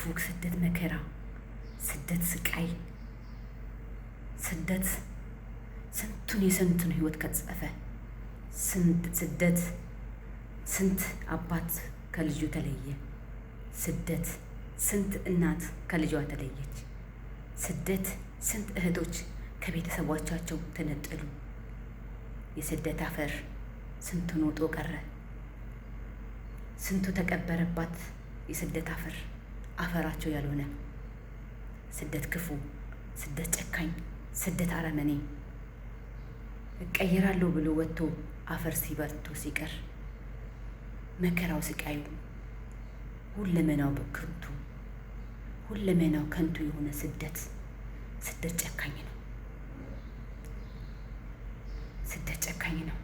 ስደት መከራ፣ ስደት ስቃይ፣ ስደት ስንቱን የስንቱን ህይወት ከጸፈ። ስደት ስንት አባት ከልጁ ተለየ። ስደት ስንት እናት ከልጇ ተለየች። ስደት ስንት እህቶች ከቤተሰቦቻቸው ተነጠሉ። የስደት አፈር ስንቱን ውጦ ቀረ። ስንቱ ተቀበረባት የስደት አፈራቸው ያልሆነ። ስደት ክፉ፣ ስደት ጨካኝ፣ ስደት አረመኔ። እቀይራለሁ ብሎ ወጥቶ አፈር ሲበርቶ ሲቀር መከራው ስቃዩ ሁለመናው በክንቱ ሁለመናው ከንቱ የሆነ ስደት ጨካኝ ነው። ስደት ጨካኝ ነው።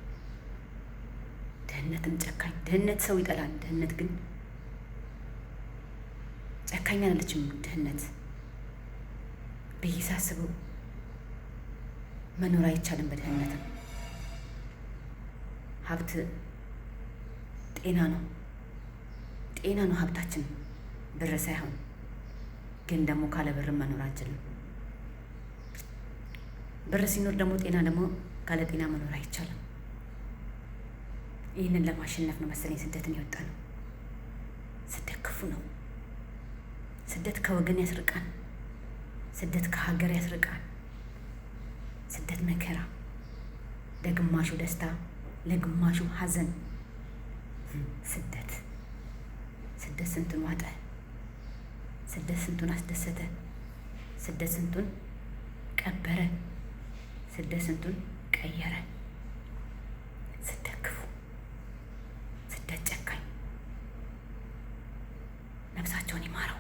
ድህነትም ጨካኝ። ድህነት ሰው ይጠላል። ድህነት ግን ጨካኝ አለችም። ድህነት ብዬ ሳስበው መኖር አይቻልም። በድህነትም ሀብት ጤና ነው። ጤና ነው ሀብታችን፣ ብር ሳይሆን። ግን ደግሞ ካለ ብር መኖር አንችልም። ብር ሲኖር ደግሞ ጤና ደግሞ ካለ ጤና መኖር አይቻልም። ይህንን ለማሸነፍ ነው መሰለኝ ስደትን የወጣ ነው። ስደት ክፉ ነው። ስደት ከወገን ያስርቃል። ስደት ከሀገር ያስርቃል። ስደት መከራ፣ ለግማሹ ደስታ፣ ለግማሹ ሀዘን። ስደት ስንቱን ዋጠ። ስደት ስንቱን አስደሰተ። ስደት ስንቱን ቀበረ። ስደት ስንቱን ቀየረ። ስደት ክፉ፣ ስደት ጨካኝ። ነፍሳቸውን ይማረው።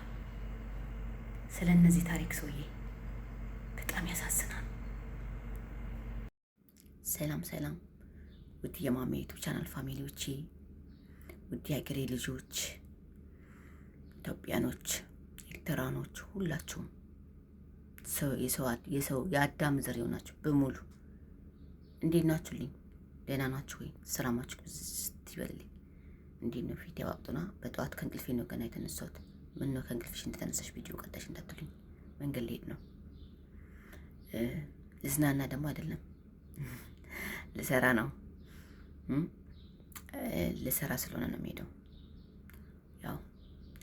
ስለ እነዚህ ታሪክ ሰውዬ በጣም ያሳዝናል። ሰላም ውድ የማሜ ዩቱብ ቻናል ፋሚሊዎቼ፣ ውድ የሀገሬ ልጆች፣ ኢትዮጵያኖች፣ ኤርትራኖች፣ ሁላችሁም የአዳም ዘር የሆናችሁ በሙሉ እንዴት ናችሁልኝ? ደህና ናችሁ ወይ? ሰላማችሁ ብዝት ይበልልኝ። እንዴት ነው? ፊት ያባብጡና በጠዋት ከእንቅልፌ ነው ገና የተነሳሁት። ምን ነው ከእንቅልፍሽ እንደተነሳሽ ቪዲዮ ቀዳሽ እንዳትሉኝ፣ መንገድ ልሄድ ነው። ልዝናና ደግሞ አይደለም ልሰራ ነው። ልሰራ ስለሆነ ነው የምሄደው። ያው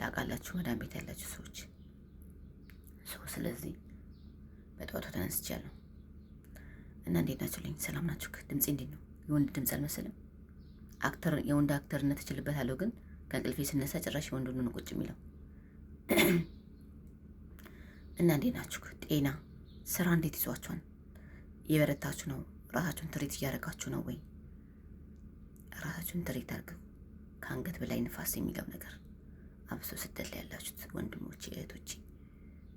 ታውቃላችሁ መዳም ቤት ያላችሁ ሰዎች ስለዚህ በጠዋቱ ተነስቻለሁ እና እንዴት ናችሁልኝ? ሰላም ናችሁ? ድምፄ እንዴት ነው? የወንድ ድምፅ አልመሰለም? የወንድ አክተርነት እችልበታለሁ፣ ግን ከእንቅልፌ ስነሳ ጭራሽ የወንድ ነው ቁጭ የሚለው እና እንዴት ናችሁ? ጤና፣ ስራ እንዴት ይዟችኋል? እየበረታችሁ ነው? ራሳችሁን ትሪት እያደረጋችሁ ነው ወይ? ራሳችሁን ትሪት አድርጉ። ከአንገት በላይ ንፋስ የሚለው ነገር አብሶ ስደት ላይ ያላችሁት ወንድሞቼ እህቶቼ፣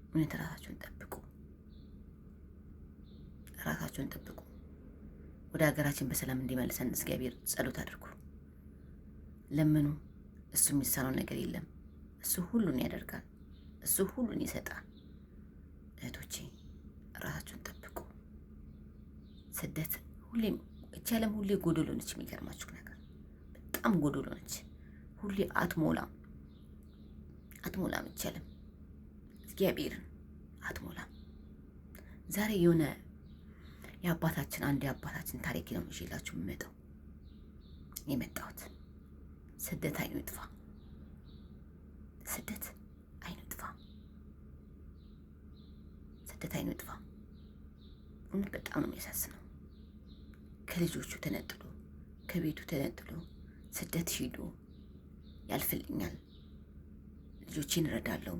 እውነት ራሳችሁን ጠብቁ። ራሳችሁን ጠብቁ። ወደ ሀገራችን በሰላም እንዲመልሰን እግዚአብሔር ጸሎት አድርጉ፣ ለምኑ። እሱ የሚሳነው ነገር የለም። እሱ ሁሉን ያደርጋል። እሱ ሁሉን ይሰጣል። እህቶቼ ራሳችሁን ጠብቁ። ስደት ሁሌም እቺ ዓለም ሁሌ ጎዶሎ ነች። የሚገርማችሁ ነገር በጣም ጎዶሎ ነች። ሁሌ አትሞላም። እቺ ዓለም እግዚአብሔርን አትሞላም። ዛሬ የሆነ አንድ የአባታችን ታሪክ ነው ይዤላችሁ የመጣሁት። ስደት አይኑ ይጥፋ። ስደት አይኑ ይጥፋ። ስደት አይኑ ይጥፋ። እውነት በጣም ነው የሚያሳዝነው። ከልጆቹ ተነጥሎ ከቤቱ ተነጥሎ ስደት ሂዶ ያልፍልኛል፣ ልጆቼን እረዳለሁ፣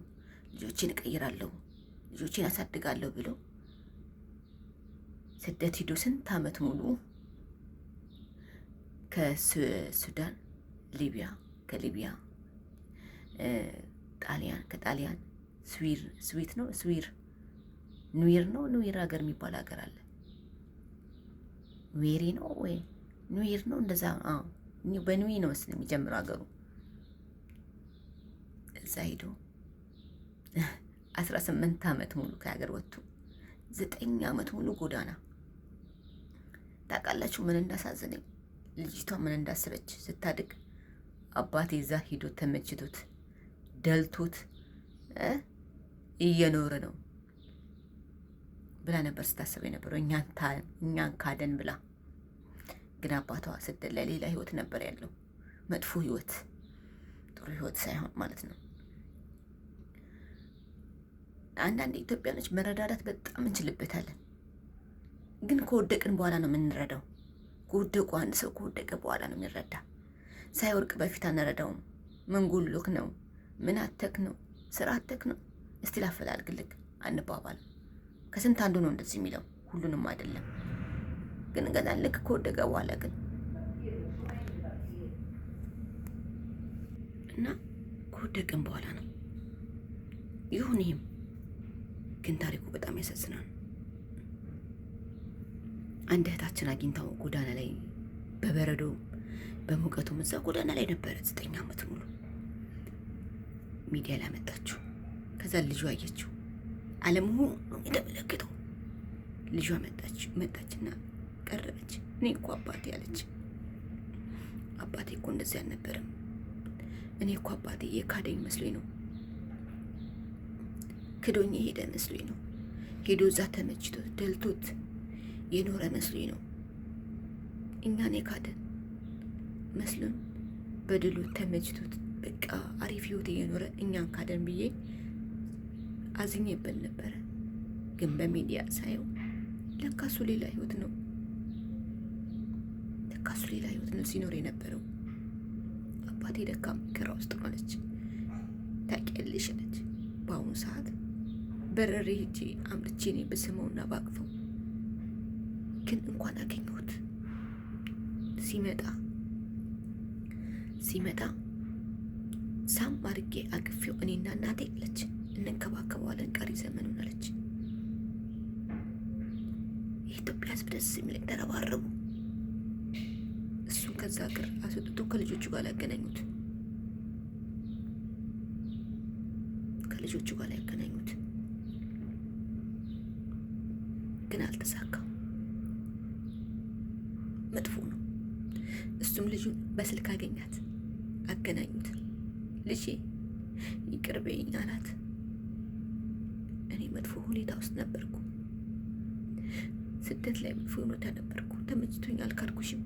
ልጆቼን እቀይራለሁ፣ ልጆቼን አሳድጋለሁ ብሎ ስደት ሂዶ ስንት ዓመት ሙሉ ከሱዳን ከሊቢያ ከጣሊያን ኑዌር ሀገር የሚባል ሀገር አለ። ኑዌሪ ነው ወይ ኑዌር ነው እንደዛ። በኑዌ ነው መስለኝ የሚጀምረው ሀገሩ። እዛ ሂዶ 18 ዓመት ሙሉ ከሀገር ወጥቶ 9 ዓመት ሙሉ ጎዳና። ታውቃላችሁ ምን እንዳሳዘነኝ? ልጅቷ ምን እንዳሰበች ስታድግ። አባቴ እዛ ሂዶ ተመችቶት ደልቶት እየኖረ ነው ብላ ነበር ስታስብ የነበረው እኛን ካደን ብላ። ግን አባቷ ስደት ላይ ሌላ ህይወት ነበር ያለው፣ መጥፎ ህይወት፣ ጥሩ ህይወት ሳይሆን ማለት ነው። አንዳንድ ኢትዮጵያኖች መረዳዳት በጣም እንችልበታለን፣ ግን ከወደቅን በኋላ ነው የምንረዳው። ከወደቁ አንድ ሰው ከወደቀ በኋላ ነው የሚረዳ። ሳይወርቅ በፊት አንረዳውም። ምን ጉሎክ ነው? ምን አተክ ነው? ስራ አተክ ነው? እስቲ ላፈላልግልክ አንባባልም። ከስንት አንዱ ነው እንደዚህ የሚለው፣ ሁሉንም አይደለም። ግን ገና ልክ ከወደቀ በኋላ ግን እና ከወደቅን በኋላ ነው ይሁን። ይህም ግን ታሪኩ በጣም ያሳዝናል። አንድ እህታችን አግኝታው ጎዳና ላይ በበረዶ በሙቀቱም እዛ ጎዳና ላይ ነበረ 9 ዓመት ሙሉ። ሚዲያ ላይ አመጣችው። ከዛ ልጇ አየችው። ዓለም ሁሉ የተመለከተው ልጇ መጣችና ቀረበች። እኔ እኮ አባቴ አለች። አባቴ እኮ እንደዚህ አልነበረም። እኔ እኮ አባቴ የካደኝ መስሎኝ ነው፣ ክዶኝ የሄደ መስሎኝ ነው። ሄዶ እዛ ተመችቶት ደልቶት የኖረ መስሎኝ ነው። እኛን የካደን መስሎን በድሉ ተመችቶት በቃ አሪፍ ህይወት እየኖረ እኛን ካደን ብዬ አዝኜበት ነበረ። ግን በሚዲያ ሳየው ለካሱ ሌላ ህይወት ነው፣ ለካሱ ሌላ ህይወት ነው ሲኖር የነበረው። አባቴ ደካማ መከራ ውስጥ ነው አለች። ታውቂያለሽ አለች። በአሁኑ ሰዓት በረሬ ሄጄ አምርቼ እኔ ብስመውና ባቅፈው፣ ግን እንኳን አገኘሁት ሲመጣ ሳም አድርጌ አቅፌው እኔና እናቴ አለች እንንከባከበዋለን ቀሪ ዘመኑን አለች። የኢትዮጵያ ህዝብ ደስ የሚለኝ ተረባረቡ። እሱን ከዛ ሀገር አስወጥቶ ከልጆቹ ጋር ያገናኙት፣ ግን አልተሳካም። መጥፎ ነው። እሱም ልጁን በስልክ አገናኙት። ልጄ ይቅር በይኝ አላት። እኔ መጥፎ ሁኔታ ውስጥ ነበርኩ፣ ስደት ላይ መጥፎ ሁኔታ ነበርኩ። ተመችቶኝ አልካድኩሽም፣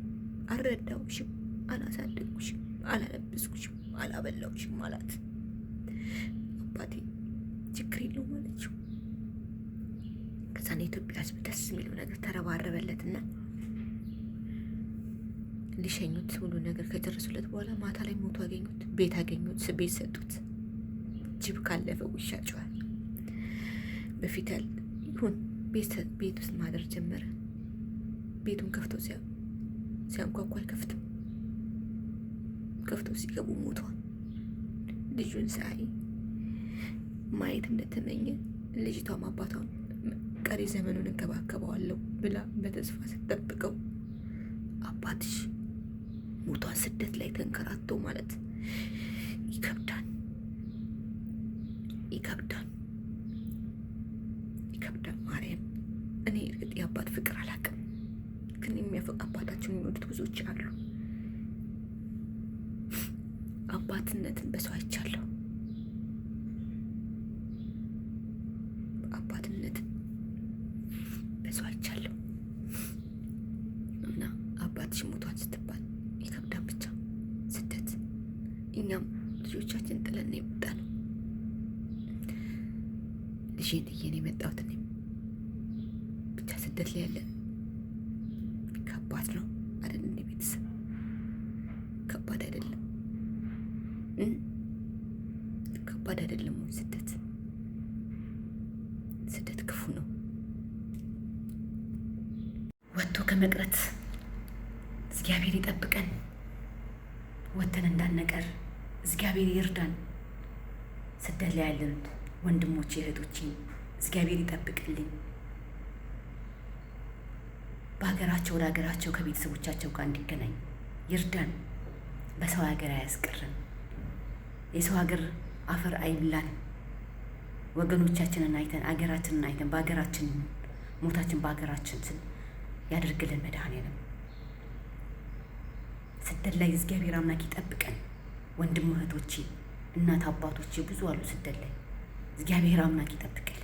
አልረዳውሽም፣ አላሳደግኩሽም፣ አላለበስኩሽም፣ አላበላውሽም አላት። አባቴ ችግር የለውም አለችው። ከዛን የኢትዮጵያ ህዝብ ደስ የሚለው ነገር ተረባረበለትና ሊሸኙት ሁሉ ነገር ከጨረሱለት በኋላ ማታ ላይ ሞቶ አገኙት። ቤት ሰጡት። ጅብ ካለፈ ውሻ ጮኸ። በፊት ይሁን ቤት ውስጥ ማደር ጀመረ። ቤቱን ከፍተው ሲያንኳኳ አይከፍትም። ከፍተው ሲገቡ ሞቷል። ልጁን ሳይ ማየት እንደተመኘ ልጅቷም አባቷን ቀሪ ዘመኑን እንከባከበዋለሁ ብላ በተስፋ ስትጠብቀው አባትሽ ሞቷን ስደት ላይ ተንከራቶ ማለት ይከብዳል። ማርያም፣ እኔ እርግጥ የአባት ፍቅር አላውቅም፣ ግን የሚያፈቅ አባታቸውን የሚወዱት ብዙዎች አሉ። አባትነትን በሰው አይቻለሁ። እና አባትሽ ሞቷን ስትባል ይከብዳል። ብቻ ስደት፣ እኛም ልጆቻችን ጥለን ነው የመጣ ነው። ልጄን ጥዬ ነው የመጣሁት። እኔም ብቻ ስደት ላይ ያለን ከባድ ነው አይደል? እንደ ቤተሰብ ከባድ አይደለም? ከባድ አይደለም ወይ? ስደት ክፉ ነው። ወጥቶ ከመቅረት እግዚአብሔር ይጠብቀን። ወጥተን እንዳንቀር እግዚአብሔር ይርዳን። ስደት ላይ ያሉት ወንድሞቼ እህቶቼ እግዚአብሔር ይጠብቅልኝ። በሀገራቸው ወደ ሀገራቸው ከቤተሰቦቻቸው ጋር እንዲገናኝ ይርዳን። በሰው ሀገር አያስቀርን። የሰው ሀገር አፈር አይብላን። ወገኖቻችንን አይተን አገራችንን አይተን በሀገራችን ሞታችን በሀገራችን ያደርግልን መድኃኔዓለም። ስደት ላይ እግዚአብሔር አምላክ ይጠብቀን። ወንድም እህቶቼ፣ እናት አባቶቼ ብዙ አሉ ስደት ላይ። እግዚአብሔር አምላክ ይጠብቅልን፣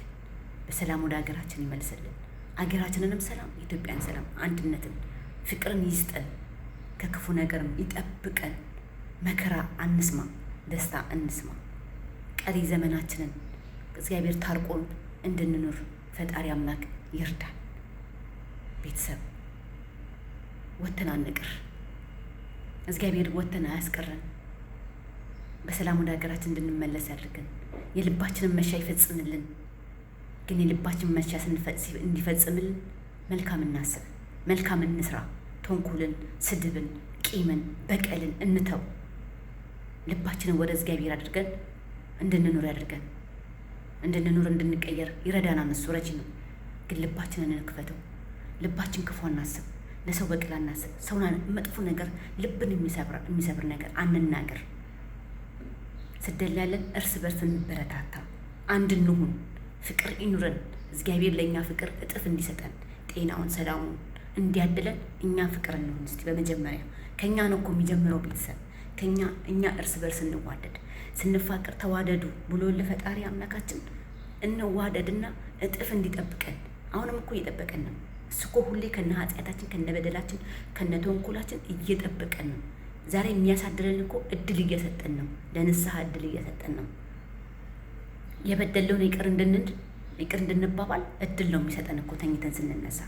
በሰላም ወደ ሀገራችን ይመልስልን። ሀገራችንንም ሰላም፣ የኢትዮጵያን ሰላም፣ አንድነትን፣ ፍቅርን ይስጠን፣ ከክፉ ነገርም ይጠብቀን። መከራ አንስማ፣ ደስታ እንስማ። ቀሪ ዘመናችንን እግዚአብሔር ታርቆን እንድንኖር ፈጣሪ አምላክ ይርዳን። ቤተሰብ ወተን አንቅር፣ እግዚአብሔር ወተን አያስቀረን። በሰላም ወደ ሀገራችን እንድንመለስ ያድርገን። የልባችንን መሻ ይፈጽምልን። ግን የልባችን መሻ እንዲፈጽምልን መልካም እናስብ፣ መልካም እንስራ። ተንኮልን፣ ስድብን፣ ቂምን፣ በቀልን እንተው። ልባችንን ወደ እግዚአብሔር አድርገን እንድንኖር ያድርገን። እንድንኖር እንድንቀየር ይረዳናል። እሱ ረጅ ነው። ግን ልባችንን እንክፈተው። ልባችን ክፉ አናስብ፣ ለሰው በቀል አናስብ። ሰውን መጥፎ ነገር፣ ልብን የሚሰብር ነገር አንናገር። ስደት ላይ ያለን እርስ በርስ እንበረታታ፣ አንድ እንሁን፣ ፍቅር ይኑረን። እግዚአብሔር ለእኛ ፍቅር እጥፍ እንዲሰጠን፣ ጤናውን ሰላሙን እንዲያድለን እኛ ፍቅር እንሁን። እስቲ በመጀመሪያ ከእኛ ነው እኮ የሚጀምረው ቤተሰብ። እኛ እርስ በርስ እንዋደድ፣ ስንፋቅር ተዋደዱ ብሎ ለፈጣሪ አምላካችን እንዋደድና እጥፍ እንዲጠብቀን። አሁንም እኮ እየጠበቀን ነው። እሱ እኮ ሁሌ ከነ ኃጢአታችን ከነ በደላችን ከነ ተንኮላችን እየጠበቀን ነው። ዛሬ የሚያሳድረን እኮ እድል እየሰጠን ነው። ለንስሐ እድል እየሰጠን ነው። የበደለውን ይቅር እንድንባባል እድል ነው የሚሰጠን እኮ ተኝተን ስንነሳ።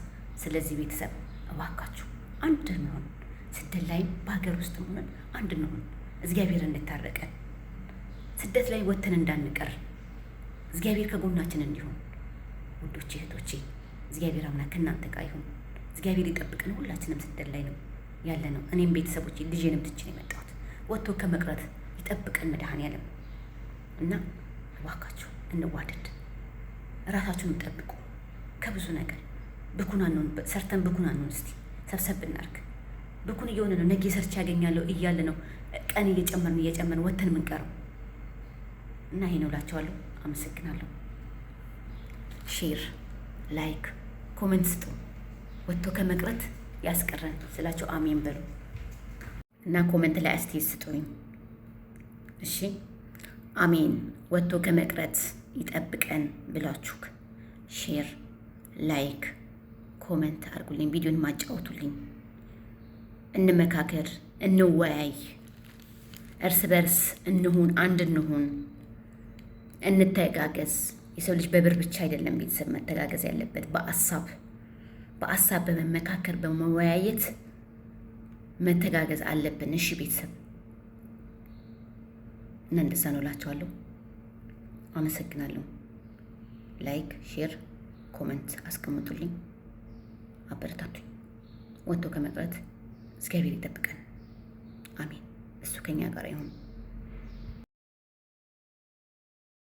ስለዚህ ቤተሰብ እባካችሁ አንድ እንሆን። ስደት ላይም በሀገር ውስጥ ሆነን አንድ እንሆን። እግዚአብሔር እንድታረቀን፣ ስደት ላይ ወተን እንዳንቀር እግዚአብሔር ከጎናችን እንዲሆን። ውዶቼ እህቶቼ፣ እግዚአብሔር አምላክ ከእናንተ ጋር ይሁን። እግዚአብሔር ይጠብቅን። ሁላችንም ስደት ላይ ነው ያለ ነው። እኔም ቤተሰቦቼ ልጄንም ትቼ ነው የመጣሁት። ወጥቶ ከመቅረት ይጠብቀን መድኃኔዓለም እና እባካችሁ እንዋደድ፣ ራሳችሁን ጠብቁ ከብዙ ነገር። ብኩን አንሆን፣ ሰርተን ብኩን አንሆን። እስቲ ሰብሰብ እናርግ። ብኩን እየሆነ ነው። ነገ ሰርቼ ያገኛለሁ እያለ ነው ቀን እየጨመርን ወተን የምንቀረው እና ይሄ ነው እላቸዋለሁ። አመሰግናለሁ። ሼር፣ ላይክ፣ ኮሜንት ስጡ። ወጥቶ ከመቅረት ያስቀረን ስላቸው አሜን በሉ እና ኮሜንት ላይ አስተያየት ስጡኝ። እሺ አሜን። ወጥቶ ከመቅረት ይጠብቀን ብላችሁ ሼር፣ ላይክ፣ ኮሜንት አድርጉልኝ። ቪዲዮን ማጫወቱልኝ። እንመካከር፣ እንወያይ፣ እርስ በርስ እንሁን፣ አንድ እንሁን፣ እንተጋገዝ። የሰው ልጅ በብር ብቻ አይደለም ቤተሰብ መተጋገዝ ያለበት፣ በአሳብ በመመካከር በመወያየት መተጋገዝ አለብን። እሺ ቤተሰብ እና እንደዛ ነው እላቸዋለሁ። አመሰግናለሁ። ላይክ፣ ሼር፣ ኮመንት አስቀምጡልኝ፣ አበረታቱኝ። ወጥቶ ከመቅረት እግዚአብሔር ይጠብቀን። አሜን። እሱ ከኛ ጋር ይሁን።